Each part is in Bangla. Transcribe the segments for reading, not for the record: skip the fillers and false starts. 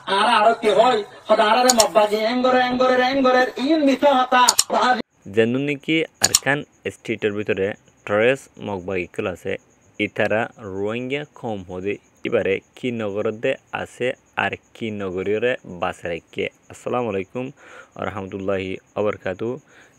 আর কি হয় হদারারে মব্বাজি এঙ্গরের ইন মিথা হতা যেন নাকি আরকান স্টেটের ভিতরে ট্রেস মগবাগি আছে ইতারা রোহিঙ্গা কম হদে এবারে কি নগরদে আছে আর কি নগরীরে বাসে রাখে। আসসালামু আলাইকুম রহমতুল্লাহি আবরকাতু।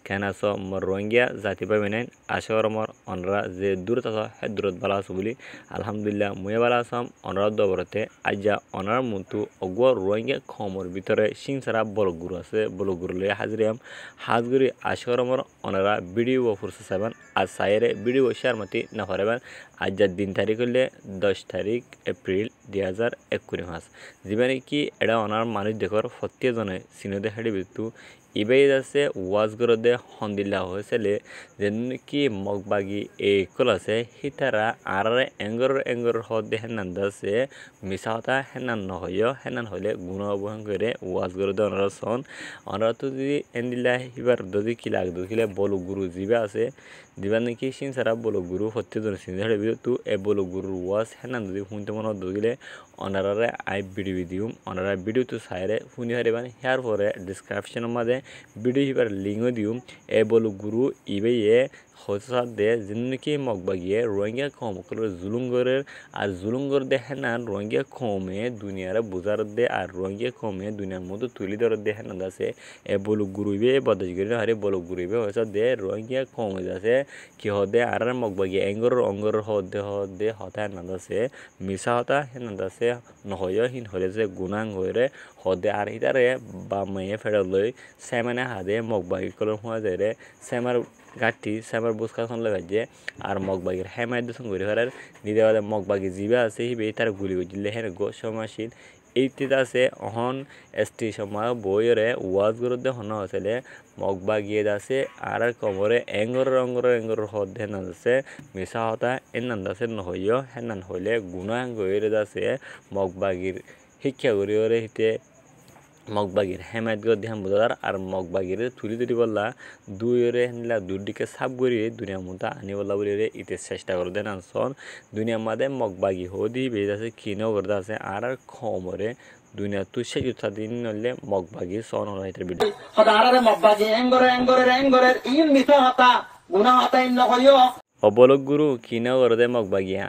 কেন আস মর রোহিঙ্গা জাতি পাবেন আশর মর অনরা যে দূরত আস হে দূরত বালা আছো বলি আলহামদুলিল্লাহ মুয়ে বালা আসাম অনরা দবরতে আজ্জা অনার মতো অগুয়া রোহিঙ্গা কমর ভিতরে সিংসারা বলগুরু আছে বলগুরু লইয়া হাজরিয়াম হাজগুড়ি আশরমর ওনারা ভিডিও ফুরসে সেবেন আর সাইরে ভিডিও শেয়ার মতি না পারেবেন আজ দিন তারিখ হলে 10 তারিখ এপ্রিল 2021 মাস যেখানে কি এটা ওনার মানুষ দেখর প্রত্যেকজনে সিনেদে হাড়ি বিতু ইবাই আছে ওয়াজগরদে হন্দিল্লা হয়েছিল যেন কি মগবাগি এই কল আছে হিতারা আর এঙ্গর হদে হেনান দাসে মিশাহতা হেনান নহয় হেনান হলে গুণ অবহান করে ওয়াজগরদে ওনারা সন ওনারা তো যদি এন্দিল্লা এবার যদি কিলা কিলা বলো গুরু জিবা আছে দিবা নাকি সিন সারা বলো গুরু প্রত্যেকজন সিন হেড়ে তু এ বলো গুরুর ওয়াজ হেনান যদি শুনতে মনে দিলে ওনারারে আই ভিডিও দিম ওনারা ভিডিও তো সাইরে শুনি হারিবান হেয়ার পরে ডিসক্রিপশনের মাঝে ভিডিও হিবার লিঙ্কও দিম এ বলো গুরু ইবে হসাদ দে জিন্নকি মগবাগিয়ে রোহিঙ্গা কম করে জুলুঙ্গরের আর জুলুঙ্গর দে হেনান রোহিঙ্গা কমে দুনিয়ারে বুঝার দে আর রোহিঙ্গা কমে দুনিয়ার মধ্যে তুলি ধর দে হেনান আছে এ বলো গুরুবে বদাজ করে হারে বলো গুরুবে হসাদ দে রোহিঙ্গা কমে যাচ্ছে কি হদে আর মগবাগিয়ে অঙ্গর হদে হতা হেনান আছে মিশা হতা হেনান আছে নহয় হিন হলে যে গুণাং হয়ে হদে আর হিতারে বা মাইয়ে ফেরলৈ সেমানে হাদে মগবাগি কলম হওয়া যায় রে সেমার গাঠি সেমার বুসকাখন লাগাইছে আর মগবাগির হেমায় দূষণ করে ফেরার নিদে মগবাগি জিবা আছে হিবে তার গুলি দিলে হেন গো সমাসীন এইটিতে আছে অহন এসটি সময় বইরে ওয়াজ গুরুদে হন আসলে মগবাগিয়ে আছে আর কমরে এঙ্গর হদ হেনান আছে মিশা হতা এনান আছে নহইয় হেনান হইলে গুণাঙ্গ আছে মগবাগির শিক্ষা করি হিতে মগবাগির হেমায়ত গর দিহাম বুঝার আর মগবাগির তুলি তুলি বললা দুইরে হেনলা দুদিকে সাপ গড়িয়ে দুনিয়া মতো আনি বললা বলি রে ইতে চেষ্টা করে দেন আনসন দুনিয়ার মাঝে মগবাগি হদি বেজ আছে কিনেও করতে আছে আর খমরে দুনিয়া তুই সে জুতা দিন নলে মগবাগি সন হইতে বিড়ি হদারারে মব্বাজি এঙ্গরের ইন মিথা হতা গুনা হতা ইন নহয় অবলক গুরু কিনে ওরদে মগবাগিয়ে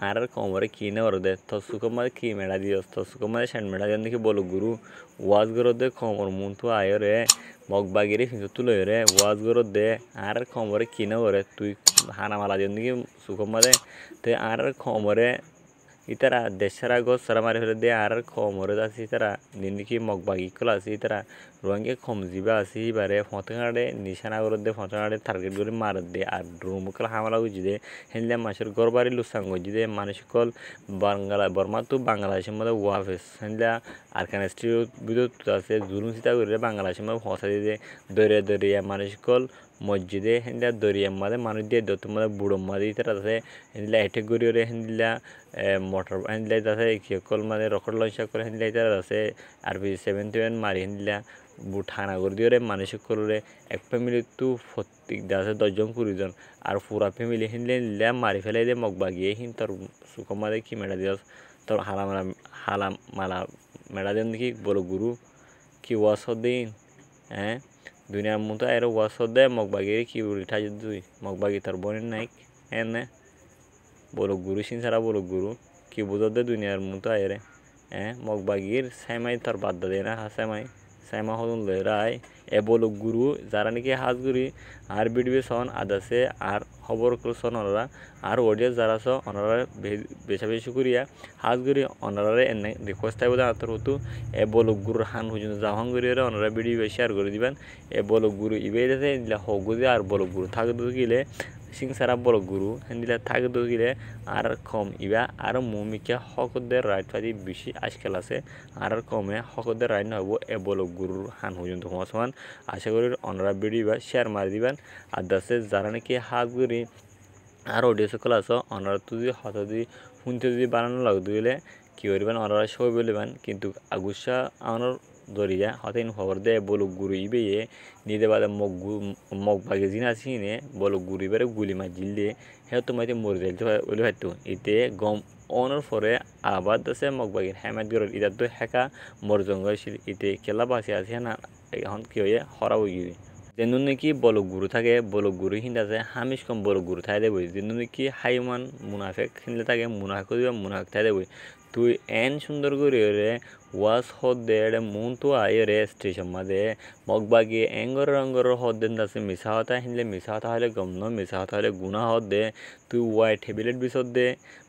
আর কমরে কিনে ওরদে তসুকমার কি মেড়া দিয়স তসুকমার শ্যান মেড়া দিন দেখি বলক গুরু ওয়াজ গরদে কমর মুন তো আয়রে মগবাগিরে কিন্তু তুলো রে ওয়াজ গরদে আর কমরে কিনে ওরে তুই হানা মালা দিন দেখি সুকমারে তে আর কমরে ইতারা দেশারা গছ সারা মারি ফেলে দিয়ে আর কমরে আছে ইতারা নিন্দিকি মগবাগি কলা আছে ইতারা রোহিঙ্গা কম জিবা আছে এবারে ফতঙাড়ে নিশানা করে দে ফতঙাড়ে টার্গেট করে মার দে আর ড্রোমকল হামলা গুজি দে হেনলে মাসের গরবারি লুসাং গুজি দে মানুষকল বর্মা তো বাংলাদেশের মধ্যে ওয়াফেস হেনলে আর কান স্ট্রিট বিদ্যুৎ আছে জুলুম সিতা করে বাংলাদেশের মধ্যে ফসা দিয়ে দরিয়া মানুষকল মসজিদে হেনলে দরিয়ার মাঝে মানুষ দিয়ে দত্ত মাঝে বুড়ো মাঝে ইতারা আছে হেনলে এটেক গড়িয়ে হেনলা মোটর হেনলে আছে কি কল মানে রকেট লঞ্চ করে হেনলে ইতারা আছে আর পি 71 মারি হেনলা ঠানা করে দিয়ে মানুষ করে এক ফ্যামিলি তো প্রত্যেক আছে 10 জন 20 জন আর পুরা ফ্যামিলি হিনলে নিলে মারি ফেলে দিয়ে মগবাগিয়ে হিন তোর সুকমাদে কি মেড়া দিয়স তোর হালা মালা মেড়া দেন দেখি বলো গুরু কি ওয়াশ দিন হ্যাঁ দুনিয়ার মতো আর ওয়াশ দে মগবাগিয়ে কি উল্টা তুই মগবাগি তোর বোনের নাইক হ্যাঁ না বলো গুরু সিন ছাড়া বলো গুরু কি বুঝো দে দুনিয়ার মতো আরে হ্যাঁ মগবাগির সাইমাই তোর বাদ দে না হাসামাই সাইমা হলুন লয়রাই এ বলো গুরু যারা নাকি হাজগুড়ি আর বিডবি সন আদাসে আর খবর সন ওনারা আর অডিয়েন্স যারা স ওনারা বেশি করিয়া হাজগুড়ি ওনারা এনে রিকোয়েস্ট থাকবে আতর হতো এ বলো গুরুর হান হুজুন জাহান করিয়া ওনারা ভিডিও শেয়ার করে দিবেন এ বলো গুরু ইবে যাতে হগুদে আর বলো গুরু থাকে তো গিলে সিং সারা বলো গুরু হেন্দিলা থাকে তো গিলে আর কম ইবা আর মুমিকে হকদের রাইট ফাদি বেশি আজকাল আছে আর কমে হকদের রাইট না হবো এ বলো গুরুর হান পর্যন্ত সমান আশা করি অনরা ভিডিও বা শেয়ার মারি দিবেন আর দাসে যারা নাকি হাত করি আর অডিও সকল আছো অনরা যদি হত যদি শুনতে যদি বানানো লাগতো দিলে কী করবেন অনরা সই বলবেন কিন্তু আগুসা আমার দরিয়া হতেন খবর দে বলো গুরু ইবে নিদে বাদে মগ বাগে জিনা চিনে বলো গুরু ইবারে গুলি মার জিললে হে তোমাকে মরে যাইতে বলে হয়তো এতে গম অনর পরে আবার দাসে মগবাগির হেমাত গরর ইদার দই হেকা মরজঙ্গ হয়েছিল ইতে কেলা বাসি আছে না এখন কি হয়ে হরা হয়ে গিয়ে যেন নাকি বলক গুরু থাকে বলক গুরু হিন্দাছে হামিশ কম বলক গুরু থাই দেবই যেন নাকি হাইমান মুনাফেক হিন্দে থাকে মুনাফেক দিবা মুনাফেক থাই দেবই তুই এন সুন্দর করে রে ওয়াস হদ দে মন তো আয় রে স্টেশন মাদে মগবাগি এঙ্গর রঙ্গর হদ দেন দাসে মিশা হতা হিনলে মিশা হতা হলে গমন মিশা হতা হলে গুণা হদ দে তুই ওয়াই টেবিলেট বিশদ দে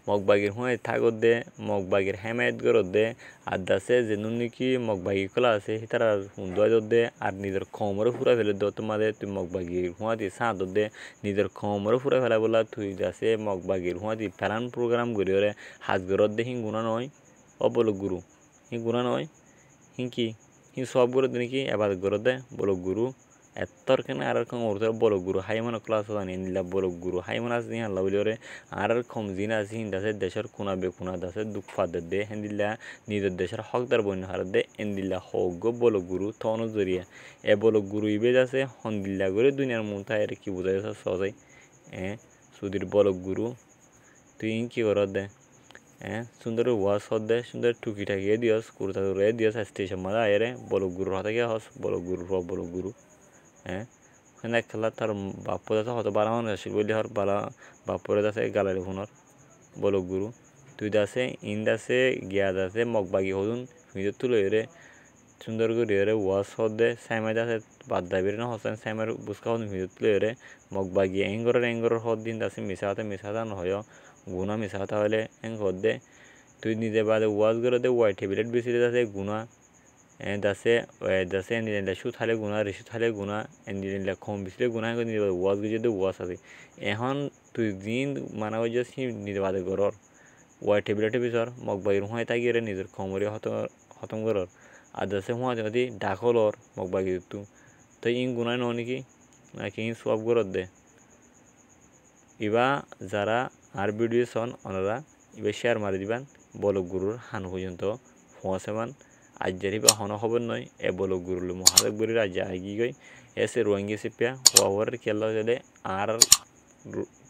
মগবাগির হুঁয়াই থাকত দে মগবাগির হেমায়ত গরত দে আর দাসে যেন নাকি মগবাগি কলা আছে তারা হুন্দুয়াই দে আর নিজের খমরে ফুরা ফেলে দে তোমাদের তুই মগবাগির হুঁয়া দিয়ে সাঁ দে নিজের খমরে ফুরা ফেলা বলা তুই দাসে মগবাগির হুঁয়া দিয়ে ফেরান প্রোগ্রাম করি ওরে হাজ গরত দে হিং গুণা নয় অবলক গুরু হি গুণা নয় হিংকি হি সব গরত নাকি এবার গরত দে বলক গুরু এত্তর কেনে আর কম ওর বলক গুরু হাইমান ক্লাস জানি নিলা বলক গুরু হাইমান আছে হাল্লা বলি ওরে আর কম জিন আছে হিন্দাছে দেশের কোনা বেকুনা দাসে দুঃখ ফাদের দে হেন্দিল্লা নিজের দেশের হকদার বন্য হার দে এন্দিল্লা হক গো বলক গুরু থন জরিয়া এ বলক গুরু ইবে যাচ্ছে হন্দিল্লা করে দুনিয়ার মন তাই কি বোঝাই সজাই সুধীর বলক গুরু তুই কি করত দে সুন্দর ওয়াশ হদ দে সুন্দর টুকি টাকিয়ে দিয়স কুর্তা রে দিয়স স্টেশন মাদা আয়রে বলক গুরু হাতে গিয়ে হস বলক গুরু বলক গুরু ওখানে খেলা তার বাপ্পর আছে হয়তো বারা মানুষ আসিল বলি হর বালা বাপ্পরে আছে গালারি ফোনর বলক গুরু তুই দাসে ইন দাসে গিয়া দাসে মগবাগি হদুন ভিতর তুলে রে সুন্দর করে রে ওয়াশ হদ দে সাইমাই দাসে বাদ দাবির না হসেন সাইমার বুসকা হদুন ভিতর তুলে রে মগবাগি এঙ্গরের হদ দিন দাসে মিশা হাতে নহয় গুণা মিশা হাতে হলে এং হদ দে তুই নিজে বাদে ওয়াজ করে দে ওয়াই টেবিলেট বেশি দাসে গুণা দাসে এনে সুদ হালে গুণা রেসুদ হালে গুণা এনে কম বেশি গুণা নিজে ওয়াজ গুজে দে ওয়াজ আছে এখন তুই দিন মানা হয়ে যাস নিজে বাদে গরর ওয়াই টেবিলেটে বিচর মগবাগির হুঁয়াই তাগিয়ে নিজের খমরে খতম গরর আর দাসে হুঁয়া যদি ডাকলর মগবাগি তু তো ইন গুণাই ন নাকি নাকি ইন সব গরর দে ইবা যারা আর ভিডিও সন ওনারা এবার শেয়ার মারি দিবান বলক গুরুর হান পর্যন্ত পৌঁছাবান আজ্জারি বা হন খবর নয় এ বলক গুরুল মহাদেব গুরির আজ আগি গই এসে রোহিঙ্গি সিপিয়া ওয়ার খেলা যদি আর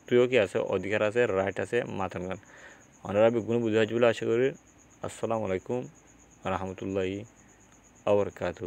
প্রিয় কি আছে অধিকার আছে রাইট আছে মাথান গান ওনারা বিগুণ বুঝে বলে আশা করি আসসালামু আলাইকুম রহমতুল্লাহি আবরকাতু